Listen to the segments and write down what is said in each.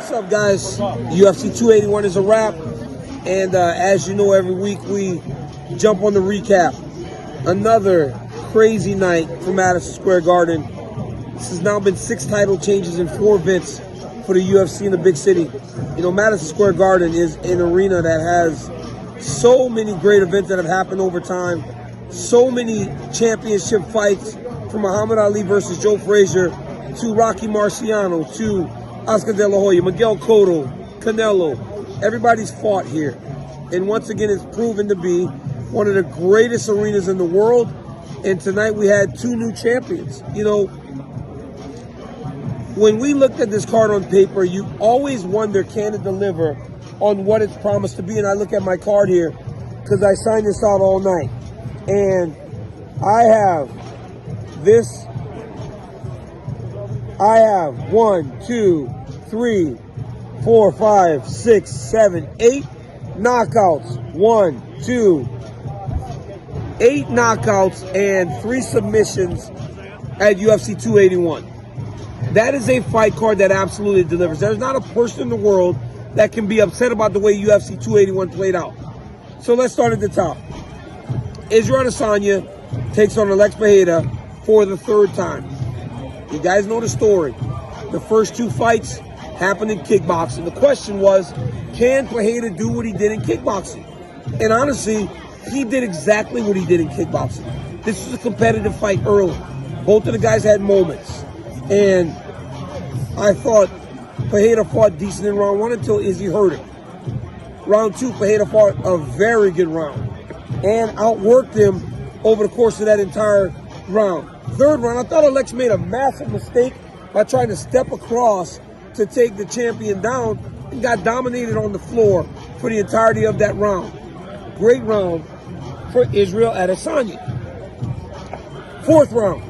What's up, guys? UFC 281 is a wrap, and as you know, every week we jump on the recap. Another crazy night for Madison Square Garden. This has now been 6 title changes in 4 events for the UFC in the big city. You know, Madison Square Garden is an arena that has so many great events that have happened over time. So many championship fights, from Muhammad Ali versus Joe Frazier to Rocky Marciano to Oscar De La Hoya, Miguel Cotto, Canelo. Everybody's fought here. And once again, it's proven to be one of the greatest arenas in the world. And tonight we had 2 new champions. You know, when we looked at this card on paper, you always wonder, can it deliver on what it's promised to be? And I look at my card here because I signed this out all night. And I have this. I have 1, 2, 3, 4, 5, 6, 7, 8 knockouts. 1, 2, 8 knockouts and 3 submissions at UFC 281. That is a fight card that absolutely delivers. There's not a person in the world that can be upset about the way UFC 281 played out. So let's start at the top. Israel Adesanya takes on Alex Pereira for the 3rd time. You guys know the story. The first 2 fights happened in kickboxing. The question was, can Pereira do what he did in kickboxing? And honestly, he did exactly what he did in kickboxing. This was a competitive fight early. Both of the guys had moments. And I thought Pereira fought decent in round 1 until Izzy hurt him. Round 2, Pereira fought a very good round and outworked him over the course of that entire round. 3rd round, I thought Alex made a massive mistake by trying to step across to take the champion down and got dominated on the floor for the entirety of that round. Great round for Israel Adesanya. 4th round,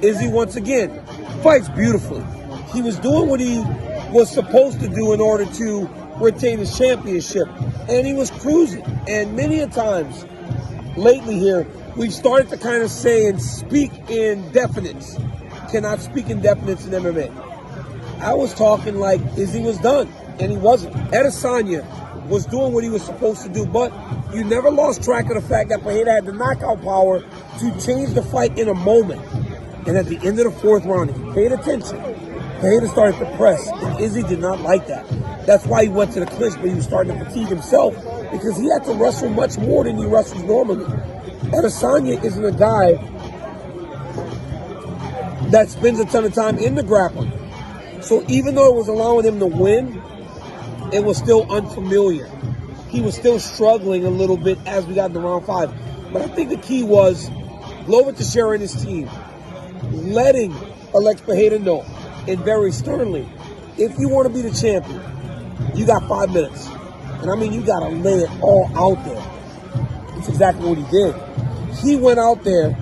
Izzy once again fights beautifully. He was doing what he was supposed to do in order to retain his championship, and he was cruising. And many a times lately here, we've started to kind of say and speak in definites. Cannot speak in definites in MMA. I was talking like Izzy was done, and he wasn't. Adesanya was doing what he was supposed to do, but you never lost track of the fact that Pereira had the knockout power to change the fight in a moment. And at the end of the 4th round, if you paid attention, Pereira started to press, and Izzy did not like that. That's why he went to the clinch, but he was starting to fatigue himself because he had to wrestle much more than he wrestles normally. Adesanya isn't a guy that spends a ton of time in the grappling. So even though it was allowing him to win, it was still unfamiliar. He was still struggling a little bit as we got into round 5. But I think the key was Glover Teixeira and his team letting Alex Pereira know, and very sternly, if you want to be the champion, you got 5 minutes. And I mean, you got to lay it all out there. That's exactly what he did. He went out there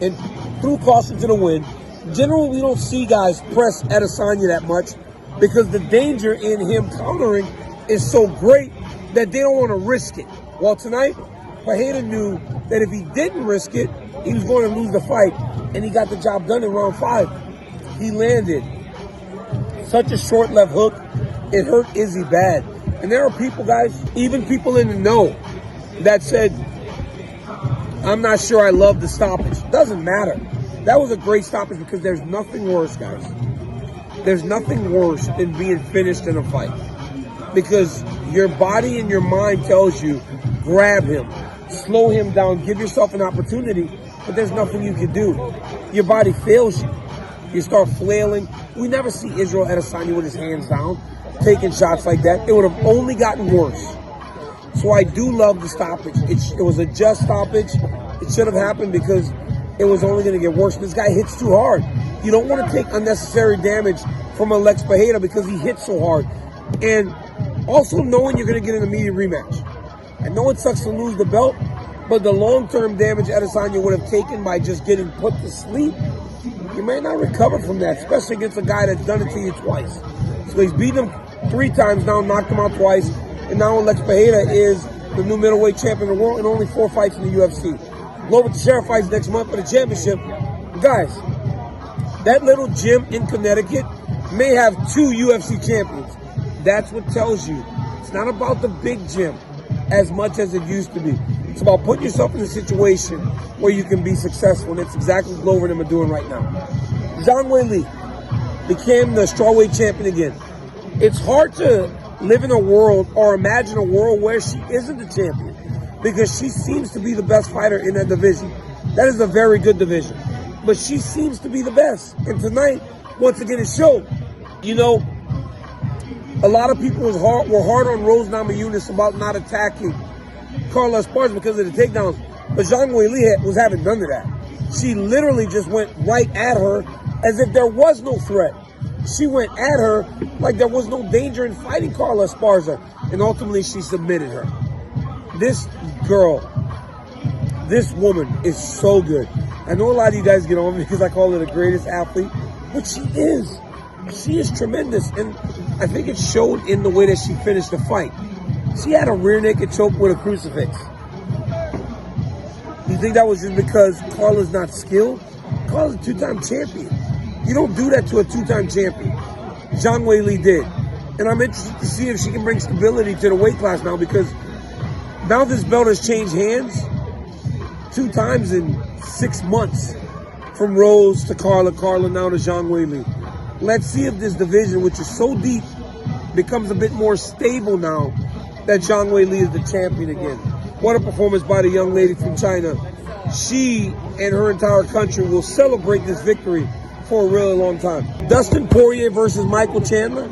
and threw caution to the wind. Generally, we don't see guys press Adesanya that much because the danger in him countering is so great that they don't want to risk it. Well, tonight, Pereira knew that if he didn't risk it, he was going to lose the fight, and he got the job done in round 5. He landed such a short left hook, it hurt Izzy bad. And there are people, guys, even people in the know, that said, I'm not sure I love the stoppage. Doesn't matter. That was a great stoppage because there's nothing worse, guys. There's nothing worse than being finished in a fight. Because your body and your mind tells you, grab him, slow him down, give yourself an opportunity, but there's nothing you can do. Your body fails you. You start flailing. We never see Israel Adesanya with his hands down, taking shots like that. It would have only gotten worse. So I do love the stoppage. It was a just stoppage. It should have happened because it was only going to get worse. This guy hits too hard. You don't want to take unnecessary damage from Alex Pereira because he hits so hard. And also knowing you're going to get an immediate rematch. I know it sucks to lose the belt, but the long-term damage Adesanya would have taken by just getting put to sleep, you may not recover from that, especially against a guy that's done it to you twice. So he's beaten him 3 times now, knocked him out twice, and now Alex Pereira is the new middleweight champion of the world and only 4 fights in the UFC. Glover Teixeira fights next month for the championship. Guys, that little gym in Connecticut may have 2 UFC champions. That's what tells you it's not about the big gym as much as it used to be. It's about putting yourself in a situation where you can be successful, and it's exactly what Glover and them are doing right now. Zhang Weili became the strawweight champion again. It's hard to live in a world or imagine a world where she isn't the champion, because she seems to be the best fighter in that division. That is a very good division, but she seems to be the best. And tonight, once again, it showed. You know, a lot of people were hard on Rose Namajunas about not attacking Carla Esparza because of the takedowns, but Zhang Weili was having none of that. She literally just went right at her as if there was no threat. She went at her like there was no danger in fighting Carla Esparza, and ultimately she submitted her. This girl, this woman is so good. I know a lot of you guys get on me because I call her the greatest athlete, but she is. She is tremendous, and I think it showed in the way that she finished the fight. She had a rear naked choke with a crucifix. You think that was just because Carla's not skilled? Carla's a two-time champion. You don't do that to a two-time champion. Zhang Weili did. And I'm interested to see if she can bring stability to the weight class now, because now this belt has changed hands 2 times in 6 months. From Rose to Carla, Carla now to Zhang Weili. Let's see if this division, which is so deep, becomes a bit more stable now that Zhang Weili is the champion again. What a performance by the young lady from China. She and her entire country will celebrate this victory for a really long time. Dustin Poirier versus Michael Chandler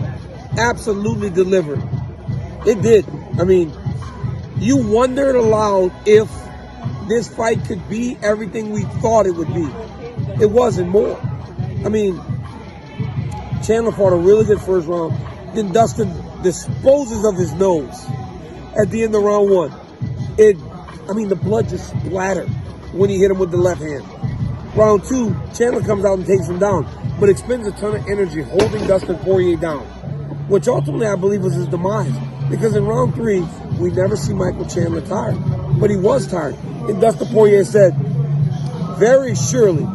absolutely delivered. It did. I mean, you wondered aloud if this fight could be everything we thought it would be. It wasn't more. I mean, Chandler fought a really good first round. Then Dustin disposes of his nose at the end of round 1. The blood just splattered when he hit him with the left hand. Round 2, Chandler comes out and takes him down, but expends a ton of energy holding Dustin Poirier down, which ultimately I believe was his demise, because in round 3, we never see Michael Chandler tired, but he was tired. And Dustin Poirier said, very surely,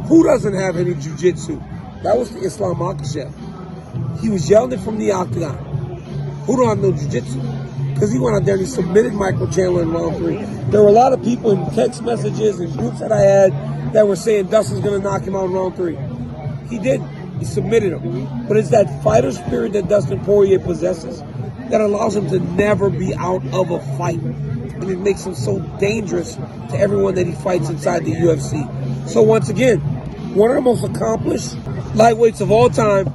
who doesn't have any jiu-jitsu? That was the Islam Makhachev. He was yelling it from the octagon. Who don't have no jiu-jitsu? Because he went out there and he submitted Michael Chandler in round 3. There were a lot of people in text messages and groups that I had that were saying Dustin's going to knock him out in round 3. He did. He submitted him. But it's that fighter spirit that Dustin Poirier possesses that allows him to never be out of a fight. And it makes him so dangerous to everyone that he fights inside the UFC. So once again, one of the most accomplished lightweights of all time,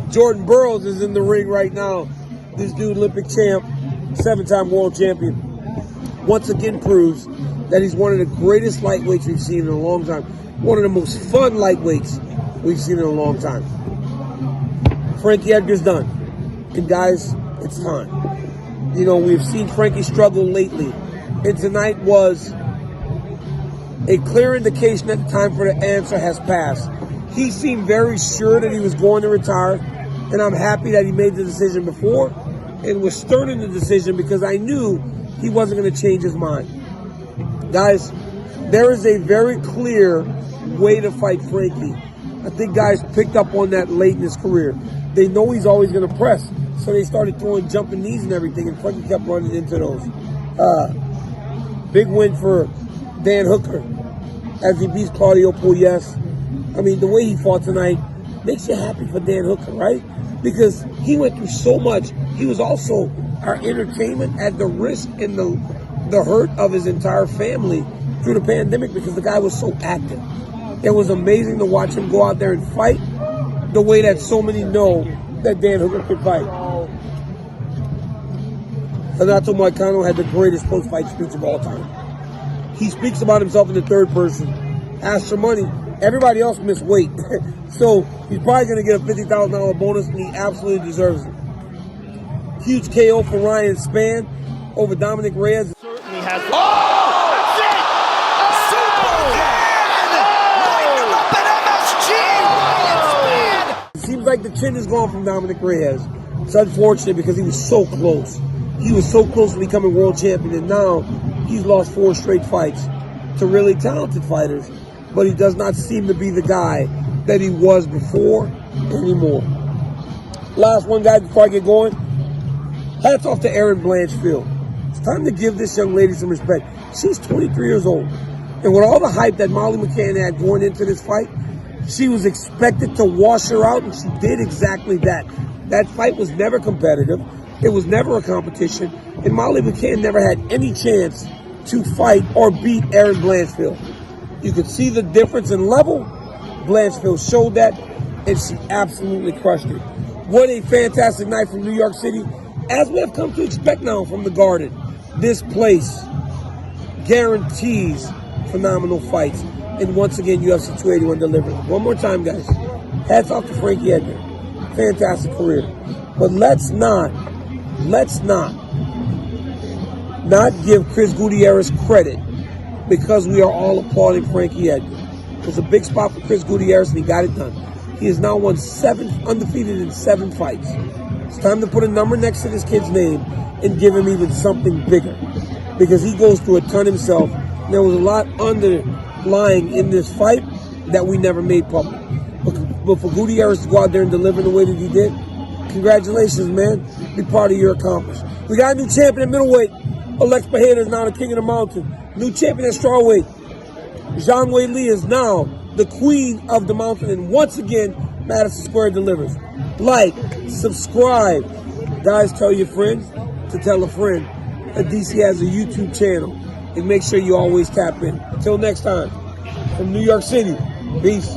Jordan Burroughs, is in the ring right now. This dude, Olympic champ, 7-time world champion, once again proves that he's one of the greatest lightweights we've seen in a long time. One of the most fun lightweights we've seen in a long time. Frankie Edgar's done. And guys, it's time. You know, we've seen Frankie struggle lately. And tonight was a clear indication that the time for the answer has passed. He seemed very sure that he was going to retire. And I'm happy that he made the decision before and was stern in the decision, because I knew he wasn't going to change his mind. Guys, there is a very clear way to fight Frankie. I think guys picked up on that late in his career. They know he's always going to press, so they started throwing jumping knees and everything, and Frankie kept running into those. Big win for Dan Hooker as he beats Claudio Puelles. I mean, the way he fought tonight makes you happy for Dan Hooker, right? Because he went through so much. He was also our entertainment at the risk and the hurt of his entire family through the pandemic, because the guy was so active. It was amazing to watch him go out there and fight the way that so many know that Dan Hooker could fight. Renato Moicano had the greatest post-fight speech of all time. He speaks about himself in the third person. Asked for money. Everybody else missed weight. So he's probably going to get a $50,000 bonus, and he absolutely deserves it. Huge KO for Ryan Spann over Dominic Reyes. Certainly has. That's it! It seems like the chin is gone from Dominic Reyes. It's unfortunate because he was so close. He was so close to becoming world champion, and now he's lost 4 straight fights to really talented fighters. But he does not seem to be the guy that he was before anymore. last one, guys, before I get going. Hats off to Erin Blanchfield. It's time to give this young lady some respect. She's 23 years old. And with all the hype that Molly McCann had going into this fight, she was expected to wash her out, and she did exactly that. That fight was never competitive. It was never a competition. And Molly McCann never had any chance to fight or beat Erin Blanchfield. You could see the difference in level. Blanchfield showed that, and she absolutely crushed it. What a fantastic night from New York City. As we have come to expect now from the Garden, this place guarantees phenomenal fights. And once again, UFC 281 delivered. One more time, guys. Hats off to Frankie Edgar. Fantastic career. But let's not give Chris Gutierrez credit because we are all applauding Frankie Edgar. It was a big spot for Chris Gutierrez, and he got it done. He has now won undefeated in 7 fights. It's time to put a number next to this kid's name and give him even something bigger, because he goes through a ton himself. There was a lot underlying in this fight that we never made public. But for Gutierrez to go out there and deliver the way that he did, congratulations, man. Be proud of your accomplishment. We got a new champion at middleweight. Alex Pereira is now the king of the mountain. New champion at strawweight. Zhang Weili is now the queen of the mountain. And once again, Madison Square delivers. Like, subscribe. Guys, tell your friends to tell a friend that DC has a YouTube channel. And make sure you always tap in. Until next time, from New York City, peace.